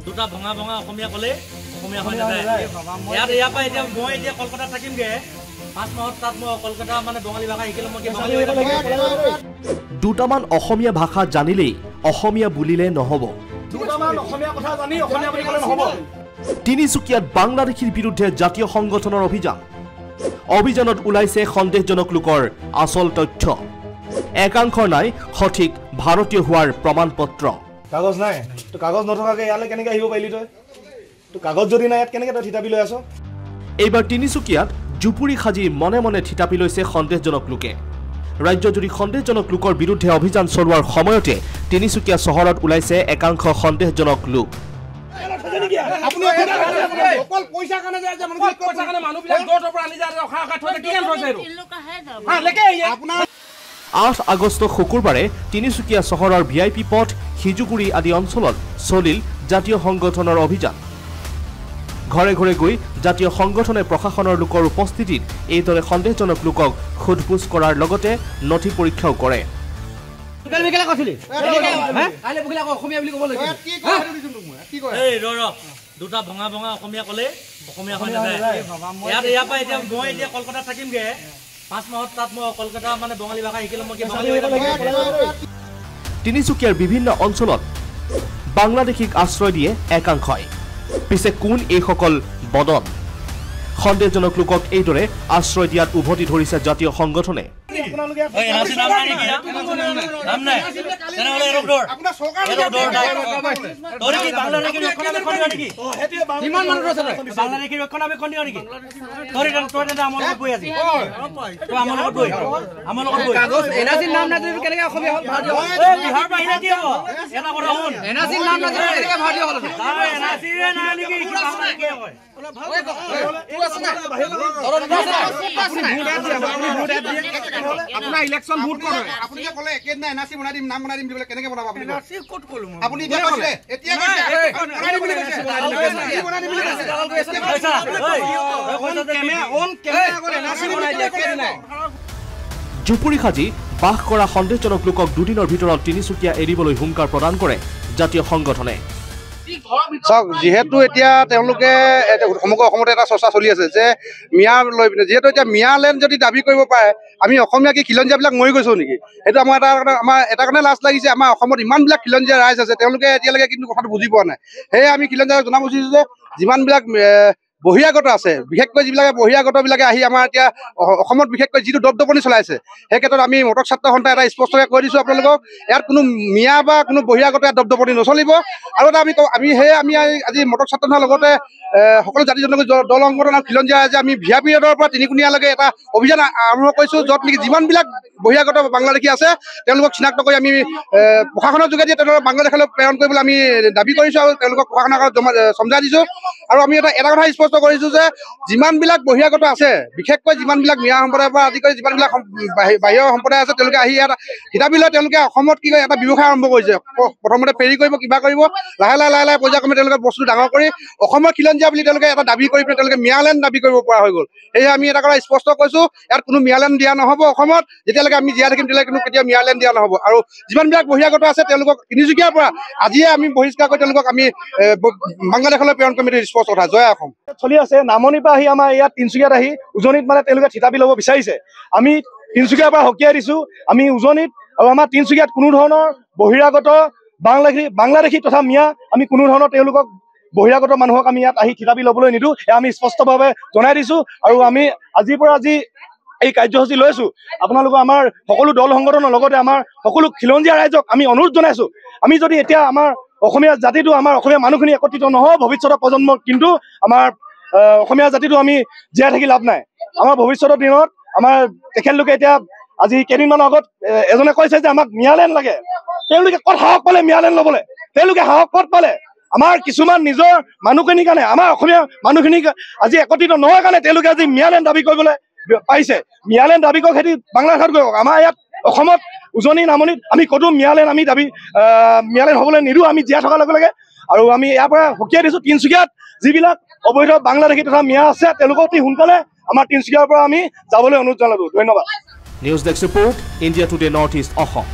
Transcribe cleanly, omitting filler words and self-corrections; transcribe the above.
দুটা ভঙা ভঙা অসমীয়া ক'লে অসমীয়া হৈ নাযায় ইয়াৰ পৰা এতিয়া মই এতিয়া কলকাতাত থাকিমগে 5 মাহত তাত মই কলকাতা মানে বঙালী ভাষা শিকিলে মই দুটামান অসমীয়া ভাষা জানিলেই অসমীয়া বুলিলে নহ'ব। তিনিচুকীয়াত বাংলাদেশীৰ বিৰুদ্ধে জাতীয় সংগঠনৰ অভিযানত ওলাইছে সন্দেহজনক লোকৰ আচল তথ্য। একাংশৰ নাই সঠিক ভাৰতীয় হোৱাৰ প্ৰমাণপত্ৰ। কাগজ নাই তো কাগজ নথকাকে ইয়ালৈ কেনেকৈ আহিব পাৰিলি তই তো কাগজ যদি নাই ইয়াত কেনেকৈ তই থিতাপি লৈ আছ। এইবাৰ তিনিচুকীয়াত জুপুৰি সাজি মনে মনে থিতাপি লৈছে সন্দেহজনক লোকে। ৰাজ্যজুৰি সন্দেহজনক লোকৰ বিৰুদ্ধে অভিযান চলোৱাৰ সময়তে তিনিচুকীয়া চহৰত ওলাইছে একাংশ সন্দেহজনক লোক। আঠ আগষ্ট শুকুৰবাৰে তিনিচুকীয়া চহৰৰ VIP পথ সিজুগুৰি আদি অঞ্চলত চলিল জাতীয় সংগঠনৰ অভিযান। ঘৰে ঘৰে গৈ জাতীয় সংগঠনে প্ৰশাসনৰ লোকৰ উপস্থিতিত এইদৰে সন্দেহজনক লোকক সোধপোছ কৰাৰ লগতে নথি পৰীক্ষাও কৰে। দুটা ভঙা ভঙা অসমীয়া ক'লে অসমীয়া হৈ নাযায় ইয়াৰ পৰা এতিয়া মই এতিয়া কলকাতাত থাকিমগে 5 মাহত তাত মই কলকাতা মানে বঙালী ভাষা শিকিলে মই তিনিচুকীয়াৰ বিভিন্ন অঞ্চলত বাংলাদেশীক আশ্ৰয় দিয়ে একাংশই। পিছে কোন এইসকল বদন? সন্দেহজনক লোকক এইদৰে আশ্ৰয় দিয়াত উভতি ধৰিছে জাতীয় সংগঠনে। আপোনাৰ ইলেকশন ভোট কৰে আপুনি যে ক'লে একেদিনা এনআৰসি বনাই দিম নাম বনাই দিম বুলি কেনেকৈ বনাব আপুনি এনআৰসি ক'ত ক'লো মই আপুনি এতিয়া কৈছে এতিয়া কৈছে বনাই দিম বুলি কৈছে বনাই দিম বুলি কৈছে অন কেমেৰা কৰে এনআৰসি বনাই দিয়ে একেদিনা। জুপুৰি সাজি বাস কৰা সন্দেহজনক লোকক দুদিনৰ ভিতৰত তিনিচুকীয়া এৰিবলৈ হুংকাৰ প্ৰদান কৰে জাতীয় সংগঠনে। চাওক যিহেতু এতিয়া তেওঁলোকে সমগ্ৰ অসমতে এটা চৰ্চা চলি আছে যে মিয়া লৈ পিনে যিহেতু এতিয়া মিয়া লেণ্ড যদি দাবী কৰিব পাৰে আমি অসমীয়া কি খিলঞ্জীয়াবিলাক মৰি গৈছো নেকি সেইটো আমাৰ এটা কাৰণে লাজ লাগিছে। আমাৰ অসমত ইমানবিলাক খিলঞ্জীয়া ৰাইজ আছে তেওঁলোকে এতিয়ালৈকে কিন্তু কথাটো বুজি পোৱা নাই। সেয়ে আমি খিলঞ্জীয়াক জনাব খুজিছোঁ যে যিমানবিলাক বহিৰাগত আছে বিশেষকৈ যিবিলাকে বহিৰাগতবিলাকে আহি আমাৰ এতিয়া অসমত বিশেষকৈ যিটো দপদপনি চলাইছে সেই ক্ষেত্ৰত আমি মটক ছাত্ৰ সন্থাই এটা স্পষ্টকৈ কৈ দিছোঁ আপোনালোকক ইয়াত কোনো মিয়া বা কোনো বহিৰাগত ইয়াত দপদপনি নচলিব। আৰু এটা আমি আজি মটক ছাত্ৰ সন্থাৰ লগতে সকলো জাতি জনগোষ্ঠী দল সংগঠন আৰু খিলঞ্জীয়া ৰাইজে আমি ভিয়া পিৰিয়ডৰ পৰা তিনিকুণীয়ালৈকে এটা অভিযান আৰম্ভ কৰিছোঁ য'ত নেকি যিমানবিলাক বহিৰাগত বাংলাদেশী আছে তেওঁলোকক চিনাক্ত কৰি আমি প্ৰশাসনৰ যোগেদি তেওঁলোকক বাংলাদেশলৈ প্ৰেৰণ কৰিবলৈ আমি দাবী কৰিছোঁ আৰু তেওঁলোকক প্ৰশাসনৰ আগত সমজাই দিছোঁ। আৰু আমি এটা কথা স্পষ্ট কৰিছোঁ যে যিমানবিলাক বহিৰাগত আছে বিশেষকৈ যিমানবিলাক মিয়া সম্প্ৰদায়ৰ পৰা আদি কৰি যিমানবিলাক বাহিৰৰ সম্প্ৰদায় আছে তেওঁলোকে আহি ইয়াত থিতাপি লৈ তেওঁলোকে অসমত কি কয় এটা ব্যৱসায় আৰম্ভ কৰিছে। প্ৰথমতে ফেৰী কৰিব কিবা কৰিব লাহে লাহে পৰ্যায়ক্ৰমে তেওঁলোকে বস্তু ডাঙৰ কৰি অসমৰ খিলঞ্জীয়া বুলি তেওঁলোকে এটা দাবী কৰি পিনে তেওঁলোকে মিয়ালেণ্ড দাবী কৰিব পৰা হৈ গ'ল। সেয়ে আমি এটা কথা স্পষ্ট কৈছোঁ ইয়াত কোনো মিয়ালেণ্ড দিয়া নহ'ব। অসমত যেতিয়ালৈকে আমি জীয়াই থাকিম তেতিয়ালৈকে কোনো কেতিয়াও মিয়ালেণ্ড দিয়া নহ'ব। আৰু যিমানবিলাক বহিৰাগত আছে তেওঁলোকক তিনিচুকীয়াৰ পৰা আজিয়ে আমি বহিষ্কাৰ কৰি তেওঁলোকক আমি বাংলাদেশলৈ প্ৰেৰণ কৰিম এইটো স্পষ্ট কথা। জয় অসম চলি আছে। নামনিৰ পৰা আহি আমাৰ ইয়াত তিনিচুকীয়াত আহি উজনিত মানে তেওঁলোকে থিতাপি ল'ব বিচাৰিছে। আমি তিনিচুকীয়াৰ পৰা সকীয়াই দিছোঁ আমি উজনিত আৰু আমাৰ তিনিচুকীয়াত কোনো ধৰণৰ বহিৰাগত বাংলাদেশী তথা মিয়া আমি কোনো ধৰণৰ তেওঁলোকক বহিৰাগত মানুহক আমি ইয়াত আহি থিতাপি ল'বলৈ নিদিওঁ এয়া আমি স্পষ্টভাৱে জনাই দিছোঁ। আৰু আমি আজিৰ পৰা এই কাৰ্যসূচী লৈছোঁ আপোনালোকৰ আমাৰ সকলো দল সংগঠনৰ লগতে আমাৰ সকলো খিলঞ্জীয়া ৰাইজক আমি অনুৰোধ জনাইছোঁ আমি যদি এতিয়া আমাৰ অসমীয়া জাতিটো আমাৰ অসমীয়া মানুহখিনি একত্ৰিত নহয় ভৱিষ্যতৰ প্ৰজন্ম কিন্তু আমাৰ অসমীয়া জাতিটো আমি জীয়াই থাকি লাভ নাই। আমাৰ ভৱিষ্যতৰ দিনত আমাৰ তেখেতলোকে এতিয়া আজি কেইদিনমানৰ আগত এজনে কৈছে যে আমাক মিয়ালেণ্ড লাগে। তেওঁলোকে ক'ত সাহস পালে মিয়ালেণ্ড ল'বলৈ? তেওঁলোকে সাহস ক'ত পালে? আমাৰ কিছুমান নিজৰ মানুহখিনিৰ কাৰণে আমাৰ অসমীয়া মানুহখিনিক আজি একত্ৰিত নহয় কাৰণে তেওঁলোকে আজি মিয়ালেণ্ড দাবী কৰিবলৈ পাৰিছে। মিয়ালেণ্ড দাবী কৰক সিহঁতি বাংলাদেশত গৈ আমাৰ ইয়াত অসমত উজনি নামনিত আমি ক'তো মিয়ালেণ্ড আমি দাবী মিয়ালেণ্ড হ'বলৈ নিদিওঁ আমি জীয়াই থকাৰ লগে লগে। আৰু আমি ইয়াৰ পৰা সকীয়াই দিছোঁ তিনিচুকীয়াত যিবিলাক অবৈধ বাংলাদেশী তথা মিয়া আছে তেওঁলোকক অতি সোনকালে আমাৰ তিনিচুকীয়াৰ পৰা আমি যাবলৈ অনুৰোধ জনালোঁ। ধন্যবাদ। News desk report India today north east Assam.